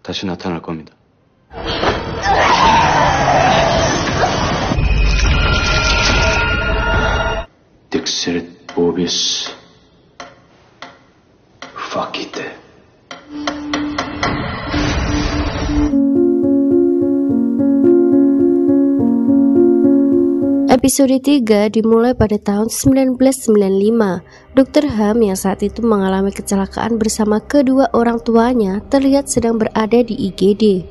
다시 나타날 겁니다. 딕세릿 보비스 파키테. Episode 3 dimulai pada tahun 1995. Dr. Ham yang saat itu mengalami kecelakaan bersama kedua orang tuanya terlihat sedang berada di IGD.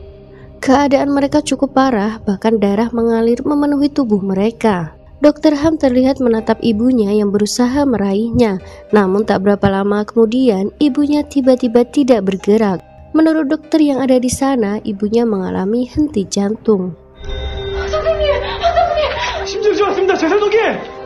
Keadaan mereka cukup parah, bahkan darah mengalir memenuhi tubuh mereka. Dr. Ham terlihat menatap ibunya yang berusaha meraihnya. Namun tak berapa lama kemudian ibunya tiba-tiba tidak bergerak. Menurut dokter yang ada di sana, ibunya mengalami henti jantung.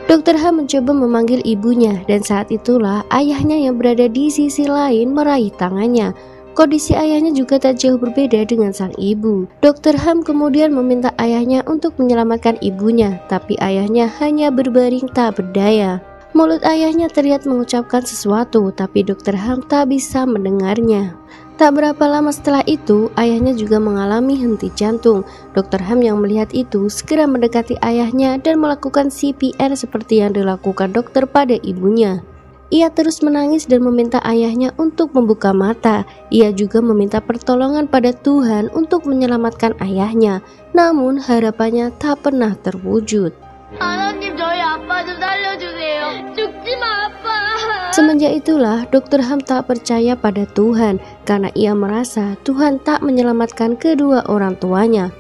Dr. Ham mencoba memanggil ibunya dan saat itulah ayahnya yang berada di sisi lain meraih tangannya. Kondisi ayahnya juga tak jauh berbeda dengan sang ibu. Dr. Ham kemudian meminta ayahnya untuk menyelamatkan ibunya, tapi ayahnya hanya berbaring tak berdaya. Mulut ayahnya terlihat mengucapkan sesuatu, tapi Dr. Ham tak bisa mendengarnya. Tak berapa lama setelah itu, ayahnya juga mengalami henti jantung. Dr. Ham yang melihat itu segera mendekati ayahnya dan melakukan CPR seperti yang dilakukan dokter pada ibunya. Ia terus menangis dan meminta ayahnya untuk membuka mata. Ia juga meminta pertolongan pada Tuhan untuk menyelamatkan ayahnya. Namun harapannya tak pernah terwujud. 하나님 저희 아빠 좀 살려주세요. 죽지 마 아빠. Semenjak itulah Dr. Ham tak percaya pada Tuhan karena ia merasa Tuhan tak menyelamatkan kedua orang tuanya.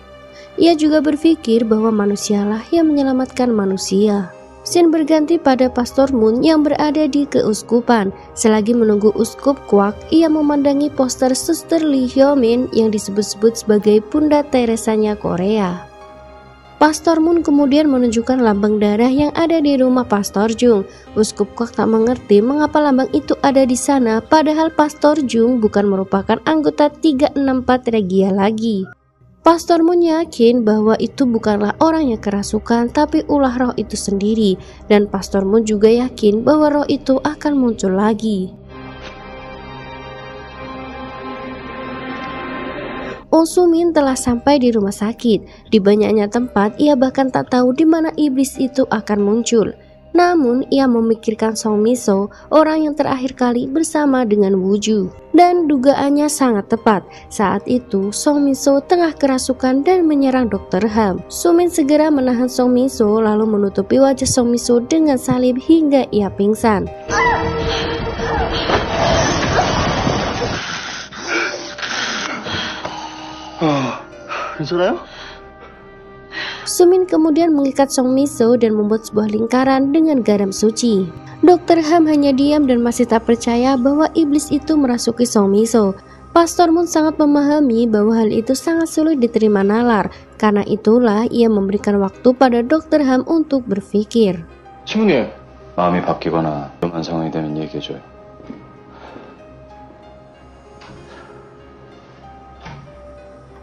Ia juga berpikir bahwa manusialah yang menyelamatkan manusia. Scene berganti pada Pastor Moon yang berada di keuskupan. Selagi menunggu uskup Kwak, ia memandangi poster Suster Lee Hyo-min yang disebut-sebut sebagai Bunda Teresanya Korea. Pastor Moon kemudian menunjukkan lambang darah yang ada di rumah Pastor Jung. Uskup Kwak tak mengerti mengapa lambang itu ada di sana, padahal Pastor Jung bukan merupakan anggota 364 Regia lagi. Pastor Moon yakin bahwa itu bukanlah orang yang kerasukan, tapi ulah roh itu sendiri, dan Pastor Moon juga yakin bahwa roh itu akan muncul lagi. Oh Soo-min telah sampai di rumah sakit. Di banyaknya tempat, ia bahkan tak tahu di mana iblis itu akan muncul. Namun, ia memikirkan Song Mi-so, orang yang terakhir kali bersama dengan Woo-ju. Dan dugaannya sangat tepat. Saat itu, Song Mi-so tengah kerasukan dan menyerang Dr. Ham. Soo-min segera menahan Song Mi-so lalu menutupi wajah Song Mi-so dengan salib hingga ia pingsan. 괜찮아요? Soo-min kemudian mengikat Song Mi-so dan membuat sebuah lingkaran dengan garam suci. Dr. Ham hanya diam dan masih tak percaya bahwa iblis itu merasuki Song Mi-so. Pastor Moon sangat memahami bahwa hal itu sangat sulit diterima nalar. Karena itulah ia memberikan waktu pada Dr. Ham untuk berpikir. 신부님, 마음이 바뀌거나 위험한 상황이 되면 얘기해줘요.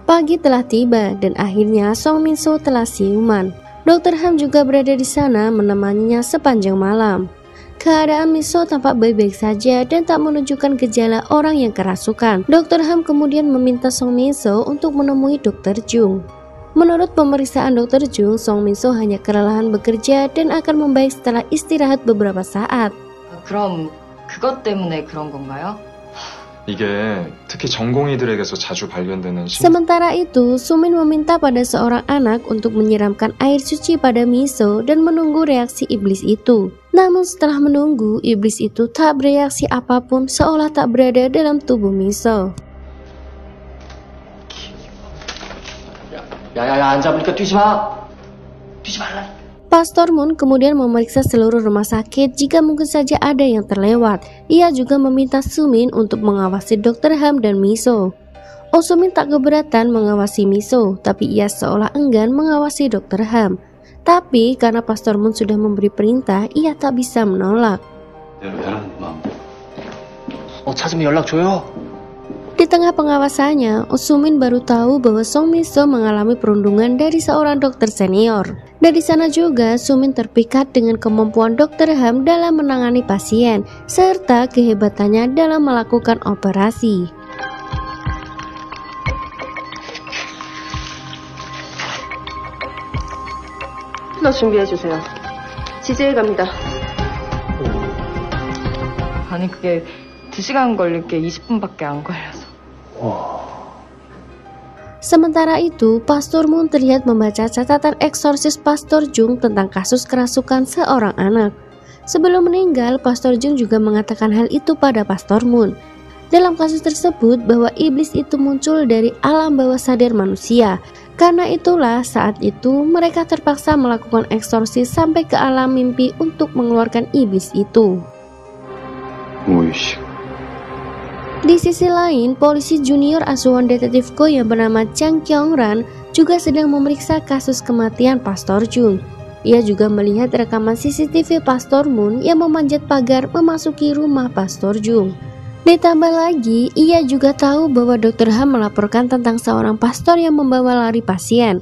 Pagi telah tiba dan akhirnya Song Mi-so telah siuman. Dr. Ham juga berada di sana menemaninya sepanjang malam. Keadaan Mi-so tampak baik-baik saja dan tak menunjukkan gejala orang yang kerasukan. Dr. Ham kemudian meminta Song Mi-so untuk menemui Dr. Jung. Menurut pemeriksaan Dr. Jung, Song Mi-so hanya kelelahan bekerja dan akan membaik setelah istirahat beberapa saat. 그럼 그것 때문에 그런 건가요? 이게 특히 전공의들에게서 자주 발견되는 Sementara itu, Soo-min meminta pada seorang anak untuk menyiramkan air suci pada Mi-so dan menunggu reaksi iblis itu. Namun setelah menunggu, iblis itu tak bereaksi apapun seolah tak berada dalam tubuh Mi-so. 야야야 앉아보니까 뛰지 마. 뛰지 말라. Pastor Moon kemudian memeriksa seluruh rumah sakit jika mungkin saja ada yang terlewat. Ia juga meminta Soo-min untuk mengawasi Dr. Ham dan Mi-so. Oh Soo-min tak keberatan mengawasi Mi-so, tapi ia seolah enggan mengawasi Dr. Ham. Tapi karena Pastor Moon sudah memberi perintah, ia tak bisa menolak. 찾으면 연락 줘요. Di tengah pengawasannya, Oh Soo-min baru tahu bahwa Song Mi-so mengalami perundungan dari seorang dokter senior. Dari sana juga, Soo-min terpikat dengan kemampuan Dr. Ham dalam menangani pasien, serta kehebatannya dalam melakukan operasi. 스프너 준비해주세요. 지지해 갑니다. 아니 그게 2시간 걸릴 게 20분밖에 안 걸려서. Sementara itu, Pastor Moon terlihat membaca catatan eksorsis Pastor Jung tentang kasus kerasukan seorang anak. Sebelum meninggal, Pastor Jung juga mengatakan hal itu pada Pastor Moon. Dalam kasus tersebut bahwa iblis itu muncul dari alam bawah sadar manusia. Karena itulah saat itu mereka terpaksa melakukan eksorsis sampai ke alam mimpi untuk mengeluarkan iblis itu. 무의식. Di sisi lain, polisi junior asuhan detektif Ko yang bernama Chang Kyung-ran juga sedang memeriksa kasus kematian Pastor Jung. Ia juga melihat rekaman CCTV Pastor Moon yang memanjat pagar memasuki rumah Pastor Jung. Ditambah lagi, ia juga tahu bahwa Dr. Han melaporkan tentang seorang pastor yang membawa lari pasien.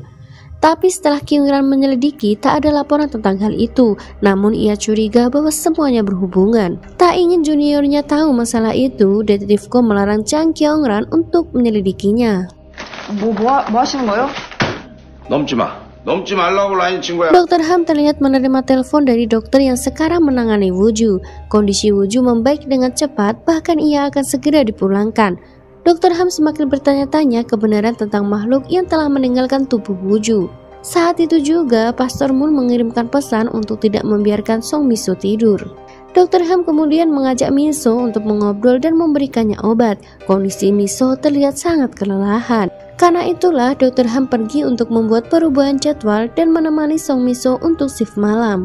Tapi setelah Kyung-ran menyelidiki, tak ada laporan tentang hal itu. Namun ia curiga bahwa semuanya berhubungan. Tak ingin juniornya tahu masalah itu, detektif Ko melarang Chang Kyung-ran untuk menyelidikinya. 뭐 하시는 거예요? 넘지 말라고 라인 친구야. Dr. Ham terlihat menerima telepon dari dokter yang sekarang menangani Woo-ju. Kondisi Woo-ju membaik dengan cepat, bahkan ia akan segera dipulangkan. Dr. Ham semakin bertanya-tanya kebenaran tentang makhluk yang telah meninggalkan tubuh Woo-ju. Saat itu juga, Pastor Moon mengirimkan pesan untuk tidak membiarkan Song Mi-so tidur. Dr. Ham kemudian mengajak Mi-so untuk mengobrol dan memberikannya obat. Kondisi Mi-so terlihat sangat kelelahan. Karena itulah Dr. Ham pergi untuk membuat perubahan jadwal dan menemani Song Mi-so untuk shift malam.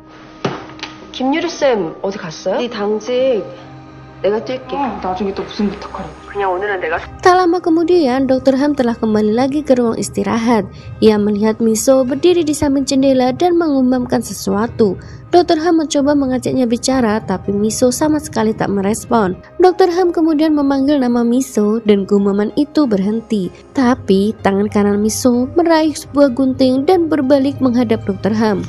김유리쌤 어디 갔어요? 네 당직 내가 뛸게. 나중에 또 무슨 부탁하려고. 그냥 오늘은 내가. Tak lama kemudian, Dr. Ham telah kembali lagi ke ruang istirahat. Ia melihat Mi-so berdiri di samping jendela dan mengumandangkan sesuatu. Dr. Ham mencoba mengajaknya bicara, tapi Mi-so sama sekali tak merespon. Dr. Ham kemudian memanggil nama Mi-so dan gumaman itu berhenti. Tapi tangan kanan Mi-so meraih sebuah gunting dan berbalik menghadap Dr. Ham.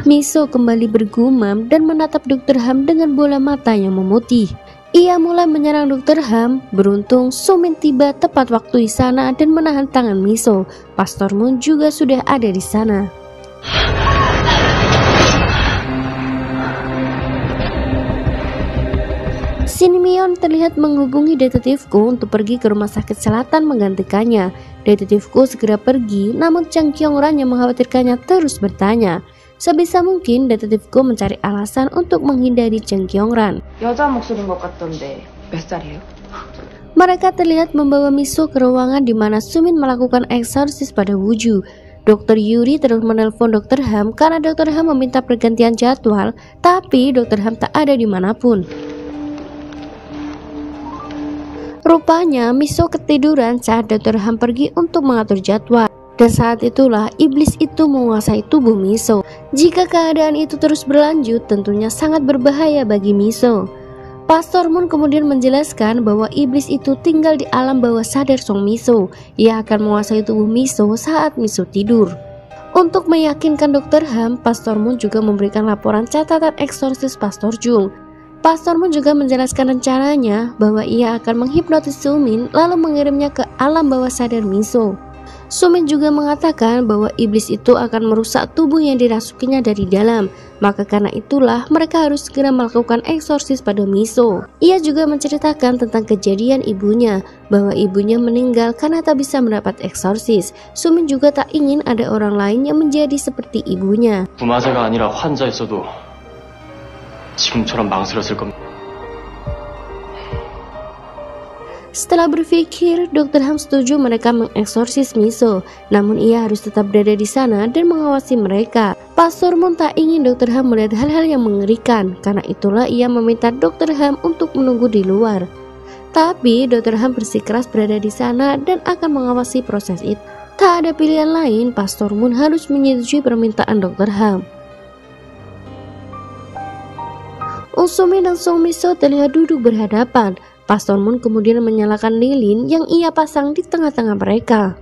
Mi-so kembali bergumam dan menatap Dr. Ham dengan bola mata yang memutih. Ia mulai menyerang Dr. Ham. Beruntung Sumin tiba tepat waktu di sana dan menahan tangan Mi-so. Pastor Moon juga sudah ada di sana. Shin Mi-yeon terlihat menghubungi detektif Ko untuk pergi ke rumah sakit selatan menggantikannya. Detektif Ko segera pergi, namun Chang Kyung-ran yang mengkhawatirkannya terus bertanya. Sebisa mungkin detektif Ko mencari alasan untuk menghindari Chang Kyung-ran. 여자 목소리인 것 같던데 몇 살이에요? Mereka terlihat membawa Mi-so ke ruangan di mana Sumin melakukan eksorsis pada Woo-ju. Dr. Yuri terus menelpon Dr. Ham karena Dr. Ham meminta pergantian jadwal, tapi Dr. Ham tak ada dimanapun. Rupanya Mi-so ketiduran saat Dr. Ham pergi untuk mengatur jadwal. Dan saat itulah iblis itu menguasai tubuh Mi-so. Jika keadaan itu terus berlanjut, tentunya sangat berbahaya bagi Mi-so. Pastor Moon kemudian menjelaskan bahwa iblis itu tinggal di alam bawah sadar Song Mi-so. Ia akan menguasai tubuh Mi-so saat Mi-so tidur. Untuk meyakinkan Dr. Ham, Pastor Moon juga memberikan laporan catatan eksorsis Pastor Jung. Pastor Moon juga menjelaskan rencananya bahwa ia akan menghipnotis Sumin lalu mengirimnya ke alam bawah sadar Mi-so. Sumin juga mengatakan bahwa iblis itu akan merusak tubuh yang dirasukinya dari dalam. Maka karena itulah mereka harus segera melakukan eksorsis pada Mi-so. Ia juga menceritakan tentang kejadian ibunya, bahwa ibunya meninggal karena tak bisa mendapat eksorsis. Sumin juga tak ingin ada orang lain yang menjadi seperti ibunya. 부마사가 아니라 환자였어도 지금처럼 망설였을 겁니다. Setelah berpikir, Dr. Ham setuju mereka mengeksorsis Mi-so, namun ia harus tetap berada di sana dan mengawasi mereka. Pastor Moon tak ingin Dr. Ham melihat hal-hal yang mengerikan, karena itulah ia meminta Dr. Ham untuk menunggu di luar. Tapi Dr. Ham bersikeras berada di sana dan akan mengawasi proses itu. Tak ada pilihan lain, Pastor Moon harus menyetujui permintaan Dr. Ham. Sumin dan Song Mi-so terlihat duduk berhadapan. Pastor Moon kemudian menyalakan lilin yang ia pasang di tengah-tengah mereka.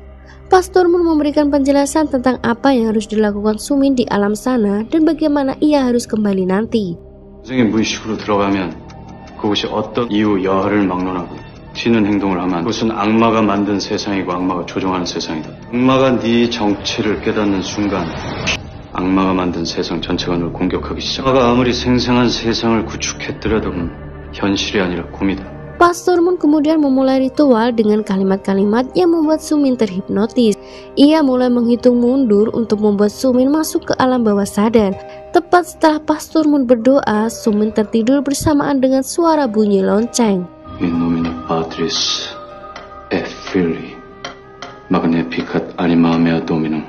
Pastor Moon memberikan penjelasan tentang apa yang harus dilakukan Sumin di alam sana dan bagaimana ia harus kembali nanti. 나중에 무의식으로 들어가면 그곳이 어떤 이유 여하를 막론하고 튀는 행동을 하면 그것은 악마가 만든 세상이고 악마가 조종하는 세상이다. 악마가 네 정체를 깨닫는 순간 악마가 만든 세상 전체가 널 공격하기 시작. 악마가 아무리 생생한 세상을 구축했더라도 현실이 아니라 꿈이다. Pastor Moon kemudian memulai ritual dengan kalimat-kalimat yang membuat Sumin terhipnotis. Ia mulai menghitung mundur untuk membuat Sumin masuk ke alam bawah sadar. Tepat setelah Pastor Moon berdoa, Sumin tertidur bersamaan dengan suara bunyi lonceng. In nomine Patris et Filii Magnificat anima mea Dominum.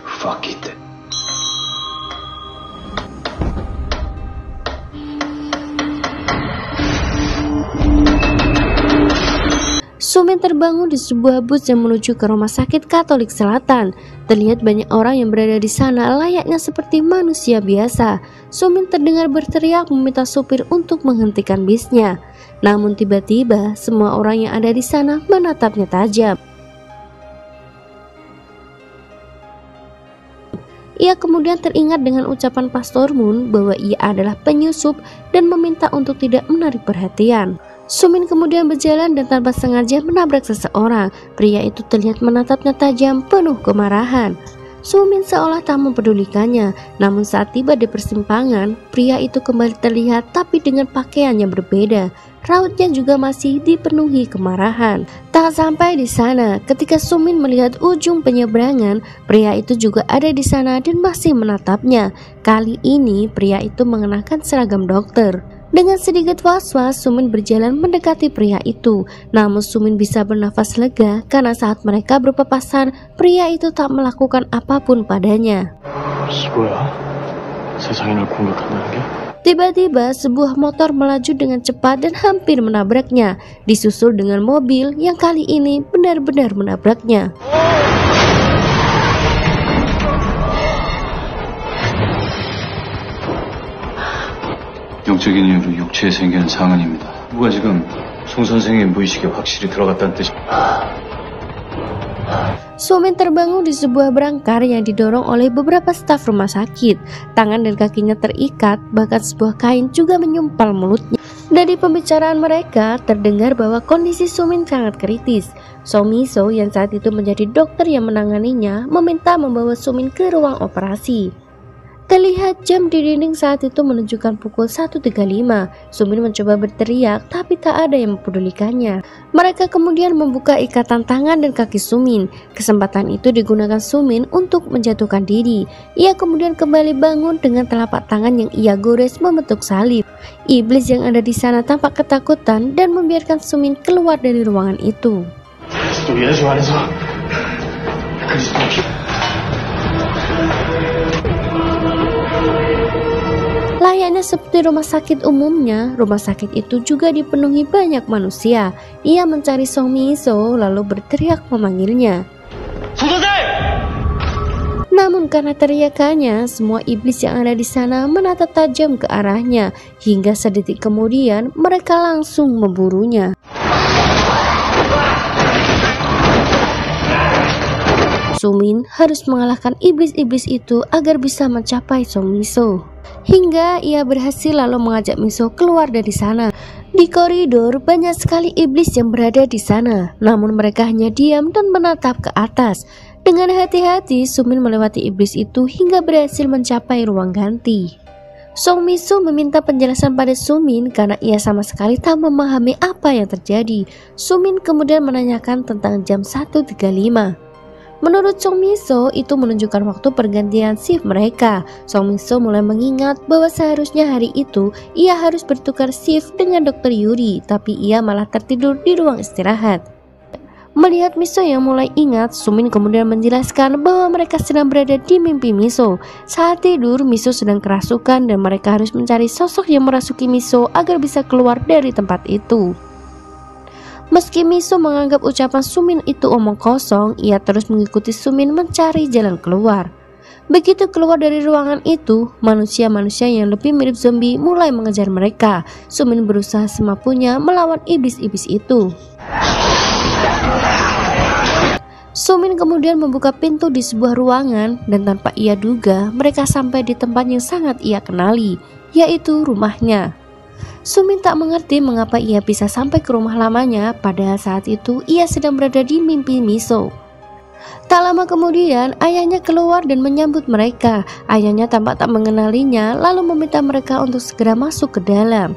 Fuck it. Sumin terbangun di sebuah bus yang menuju ke rumah sakit Katolik Selatan. Terlihat banyak orang yang berada di sana layaknya seperti manusia biasa. Sumin terdengar berteriak meminta supir untuk menghentikan bisnya. Namun tiba-tiba semua orang yang ada di sana menatapnya tajam. Ia kemudian teringat dengan ucapan Pastor Moon bahwa ia adalah penyusup dan meminta untuk tidak menarik perhatian. Sumin kemudian berjalan dan tanpa sengaja menabrak seseorang. Pria itu terlihat menatapnya tajam penuh kemarahan. Sumin seolah tak mempedulikannya. Namun saat tiba di persimpangan, pria itu kembali terlihat tapi dengan pakaian yang berbeda. Rautnya juga masih dipenuhi kemarahan. Tak sampai di sana, ketika Sumin melihat ujung penyeberangan, pria itu juga ada di sana dan masih menatapnya. Kali ini pria itu mengenakan seragam dokter. Dengan sedikit was-was, Sumin berjalan mendekati pria itu. Namun Sumin bisa bernafas lega karena saat mereka berpapasan, pria itu tak melakukan apapun padanya. Tiba-tiba sebuah motor melaju dengan cepat dan hampir menabraknya, disusul dengan mobil yang kali ini benar-benar menabraknya. 영적인 이유로 육체에 생기는 상흔입니다. 누가 지금 송 선생의 무의식에 확실히 들어갔다는 뜻입니다. Sumin terbangun di sebuah berangkar yang didorong oleh beberapa staf rumah sakit. Tangan dan kakinya terikat, bahkan sebuah kain juga menyumpal mulutnya. Dari pembicaraan mereka, terdengar bahwa kondisi Sumin sangat kritis. Somiso yang saat itu menjadi dokter yang menanganinya, meminta membawa Sumin ke ruang operasi. Terlihat jam di dinding saat itu menunjukkan pukul 1.35. Sumin mencoba berteriak tapi tak ada yang mempedulikannya. Mereka kemudian membuka ikatan tangan dan kaki Sumin. Kesempatan itu digunakan Sumin untuk menjatuhkan diri. Ia kemudian kembali bangun dengan telapak tangan yang ia gores membentuk salib. Iblis yang ada di sana tampak ketakutan dan membiarkan Sumin keluar dari ruangan itu. Layaknya seperti rumah sakit umumnya, rumah sakit itu juga dipenuhi banyak manusia. Ia mencari Somiso lalu berteriak memanggilnya. Namun karena teriakannya, semua iblis yang ada di sana menatap tajam ke arahnya. Hingga sedetik kemudian mereka langsung memburunya. Sumin harus mengalahkan iblis-iblis itu agar bisa mencapai Somiso. Hingga ia berhasil lalu mengajak Miso keluar dari sana. Di koridor banyak sekali iblis yang berada di sana, namun mereka hanya diam dan menatap ke atas. Dengan hati-hati Sumin melewati iblis itu hingga berhasil mencapai ruang ganti. Song Miso meminta penjelasan pada Sumin karena ia sama sekali tak memahami apa yang terjadi. Sumin kemudian menanyakan tentang jam 1.35. Menurut Song Miso, itu menunjukkan waktu pergantian shift mereka. Song Miso mulai mengingat bahwa seharusnya hari itu ia harus bertukar shift dengan Dr. Yuri, tapi ia malah tertidur di ruang istirahat. Melihat Miso yang mulai ingat, Sumin kemudian menjelaskan bahwa mereka sedang berada di mimpi Miso. Saat tidur, Miso sedang kerasukan dan mereka harus mencari sosok yang merasuki Miso agar bisa keluar dari tempat itu. Meski Miso menganggap ucapan Sumin itu omong kosong, ia terus mengikuti Sumin mencari jalan keluar. Begitu keluar dari ruangan itu, manusia-manusia yang lebih mirip zombie mulai mengejar mereka. Sumin berusaha semampunya melawan iblis-iblis itu. Sumin kemudian membuka pintu di sebuah ruangan dan tanpa ia duga mereka sampai di tempat yang sangat ia kenali, yaitu rumahnya. Sumin tak mengerti mengapa ia bisa sampai ke rumah lamanya, padahal saat itu ia sedang berada di mimpi Miso. Tak lama kemudian, ayahnya keluar dan menyambut mereka. Ayahnya tampak tak mengenalinya, lalu meminta mereka untuk segera masuk ke dalam.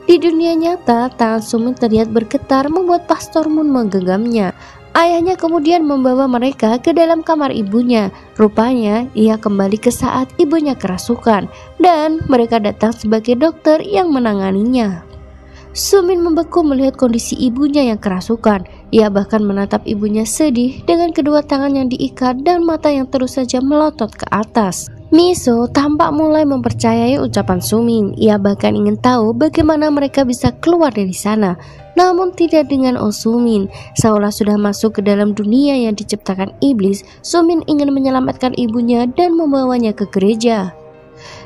Di dunia nyata, tangan Sumin terlihat bergetar membuat Pastor Moon menggenggamnya. Ayahnya kemudian membawa mereka ke dalam kamar ibunya. Rupanya ia kembali ke saat ibunya kerasukan, dan mereka datang sebagai dokter yang menanganinya. Sumin membeku melihat kondisi ibunya yang kerasukan. Ia bahkan menatap ibunya sedih dengan kedua tangan yang diikat dan mata yang terus saja melotot ke atas. Miso tampak mulai mempercayai ucapan Sumin. Ia bahkan ingin tahu bagaimana mereka bisa keluar dari sana. Namun tidak dengan Sumin. Seolah sudah masuk ke dalam dunia yang diciptakan iblis, Sumin ingin menyelamatkan ibunya dan membawanya ke gereja.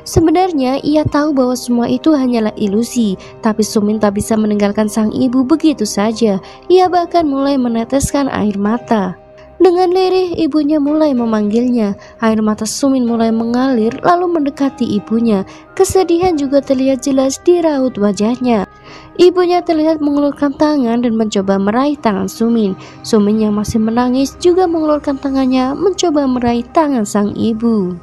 Sebenarnya ia tahu bahwa semua itu hanyalah ilusi, tapi Sumin tak bisa meninggalkan sang ibu begitu saja. Ia bahkan mulai meneteskan air mata. Dengan lirih ibunya mulai memanggilnya. Air mata Sumin mulai mengalir lalu mendekati ibunya. Kesedihan juga terlihat jelas di raut wajahnya. Ibunya terlihat mengulurkan tangan dan mencoba meraih tangan Sumin. Sumin yang masih menangis juga mengulurkan tangannya mencoba meraih tangan sang ibu.